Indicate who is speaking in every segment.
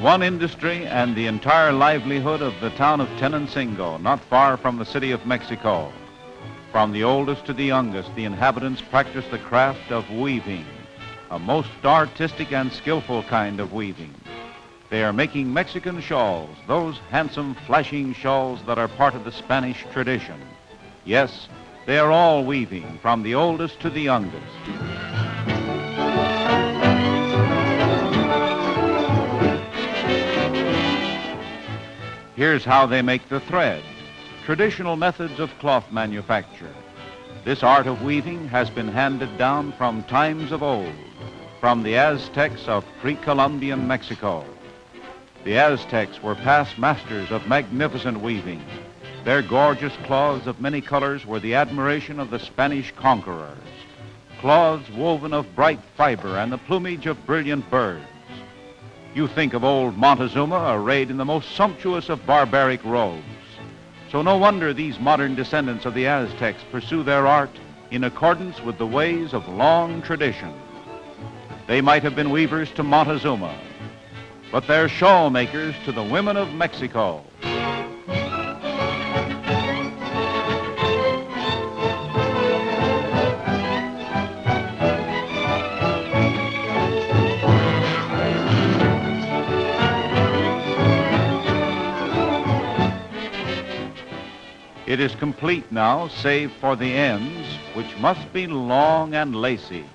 Speaker 1: one industry and the entire livelihood of the town of Tenancingo, not far from the city of Mexico. From the oldest to the youngest, the inhabitants practice the craft of weaving, a most artistic and skillful kind of weaving. They are making Mexican shawls, those handsome, flashing shawls that are part of the Spanish tradition. Yes, they are all weaving, from the oldest to the youngest. Here's how they make the thread. Traditional methods of cloth manufacture. This art of weaving has been handed down from times of old, from the Aztecs of pre-Columbian Mexico. The Aztecs were past masters of magnificent weaving. Their gorgeous cloths of many colors were the admiration of the Spanish conquerors. Cloths woven of bright fiber and the plumage of brilliant birds. You think of old Montezuma arrayed in the most sumptuous of barbaric robes. So no wonder these modern descendants of the Aztecs pursue their art in accordance with the ways of long tradition. They might have been weavers to Montezuma, but they're shawl makers to the women of Mexico. It is complete now, save for the ends, which must be long and lacy.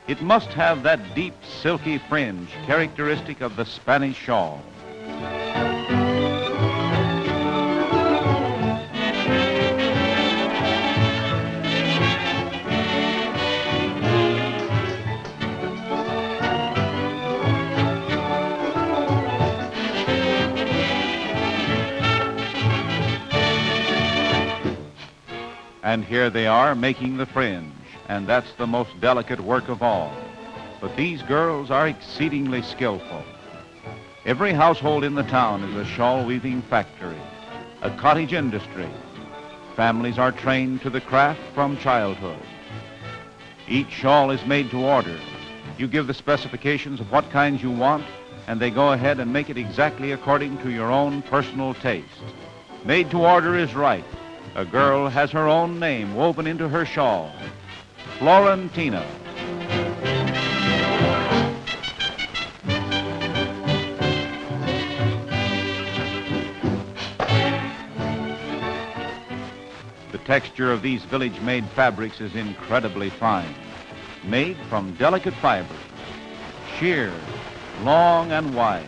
Speaker 1: It must have that deep, silky fringe characteristic of the Spanish shawl. And here they are making the fringe, and that's the most delicate work of all. But these girls are exceedingly skillful. Every household in the town is a shawl weaving factory, a cottage industry. Families are trained to the craft from childhood. Each shawl is made to order. You give the specifications of what kinds you want, and they go ahead and make it exactly according to your own personal taste. Made to order is right. A girl has her own name woven into her shawl, Florentina. The texture of these village-made fabrics is incredibly fine, made from delicate fibers, sheer, long and wide.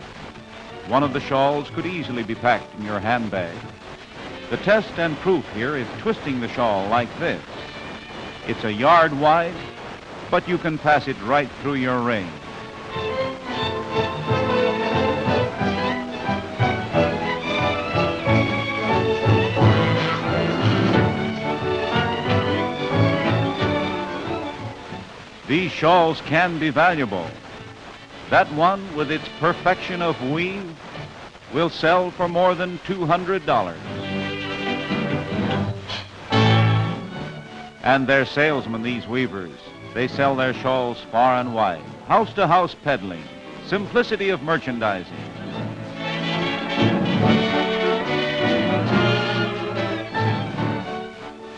Speaker 1: One of the shawls could easily be packed in your handbag. The test and proof here is twisting the shawl like this. It's a yard wide, but you can pass it right through your ring. These shawls can be valuable. That one, with its perfection of weave, will sell for more than $200. And they're salesmen, these weavers. They sell their shawls far and wide, house to house peddling, simplicity of merchandising.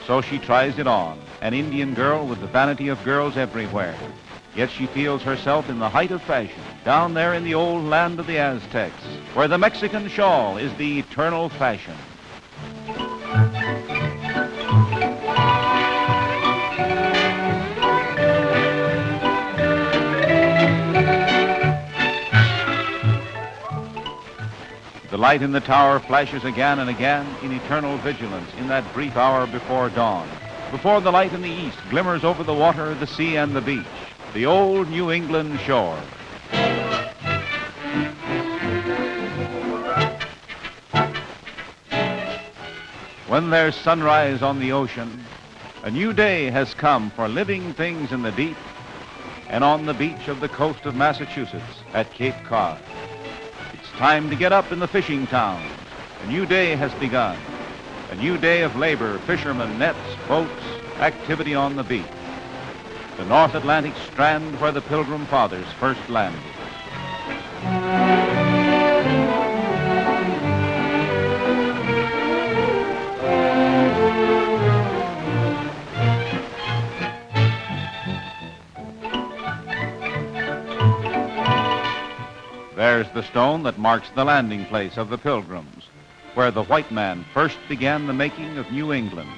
Speaker 1: So she tries it on, an Indian girl with the vanity of girls everywhere. Yet she feels herself in the height of fashion, down there in the old land of the Aztecs, where the Mexican shawl is the eternal fashion. The light in the tower flashes again and again in eternal vigilance in that brief hour before dawn, before the light in the east glimmers over the water, the sea, and the beach, the old New England shore. When there's sunrise on the ocean, a new day has come for living things in the deep and on the beach of the coast of Massachusetts at Cape Cod. Time to get up in the fishing towns. A new day has begun. A new day of labor, fishermen, nets, boats, activity on the beach. The North Atlantic strand where the Pilgrim Fathers first landed. the stone that marks the landing place of the Pilgrims, where the white man first began the making of New England.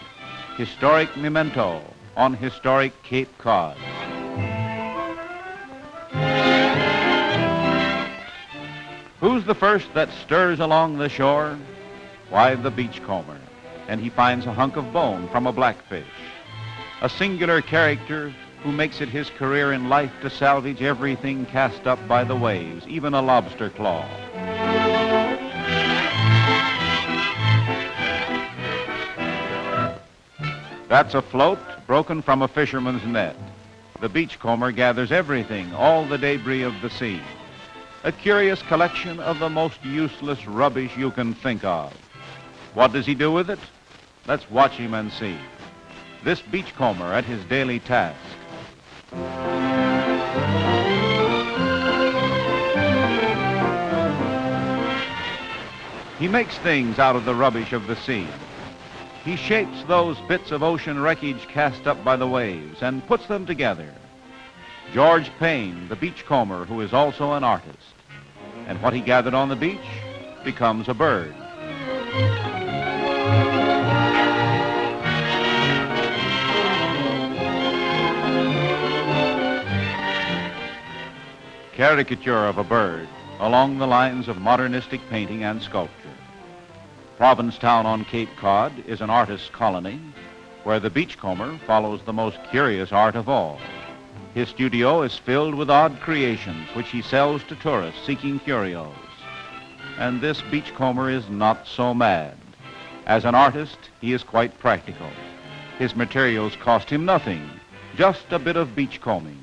Speaker 1: Historic memento on historic Cape Cod. Who's the first that stirs along the shore? Why, the beachcomber, and he finds a hunk of bone from a blackfish. A singular character who makes it his career in life to salvage everything cast up by the waves, even a lobster claw. That's a float broken from a fisherman's net. The beachcomber gathers everything, all the debris of the sea. A curious collection of the most useless rubbish you can think of. What does he do with it? Let's watch him and see. This beachcomber at his daily task. He makes things out of the rubbish of the sea. He shapes those bits of ocean wreckage cast up by the waves and puts them together. George Payne, the beachcomber, who is also an artist. And what he gathered on the beach becomes a bird. Caricature of a bird along the lines of modernistic painting and sculpture. Provincetown on Cape Cod is an artist's colony where the beachcomber follows the most curious art of all. His studio is filled with odd creations which he sells to tourists seeking curios. And this beachcomber is not so mad. As an artist, he is quite practical. His materials cost him nothing, just a bit of beachcombing.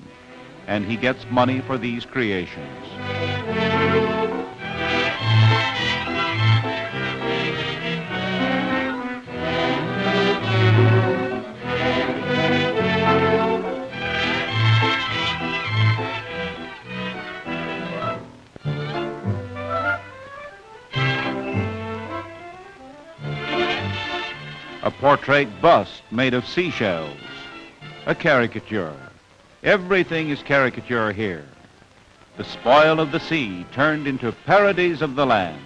Speaker 1: And he gets money for these creations. A portrait bust made of seashells. A caricature. Everything is caricature here. The spoil of the sea turned into parodies of the land.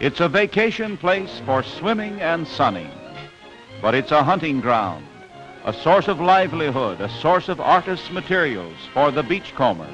Speaker 1: It's a vacation place for swimming and sunning, but it's a hunting ground, a source of livelihood, a source of artist's materials for the beachcomber.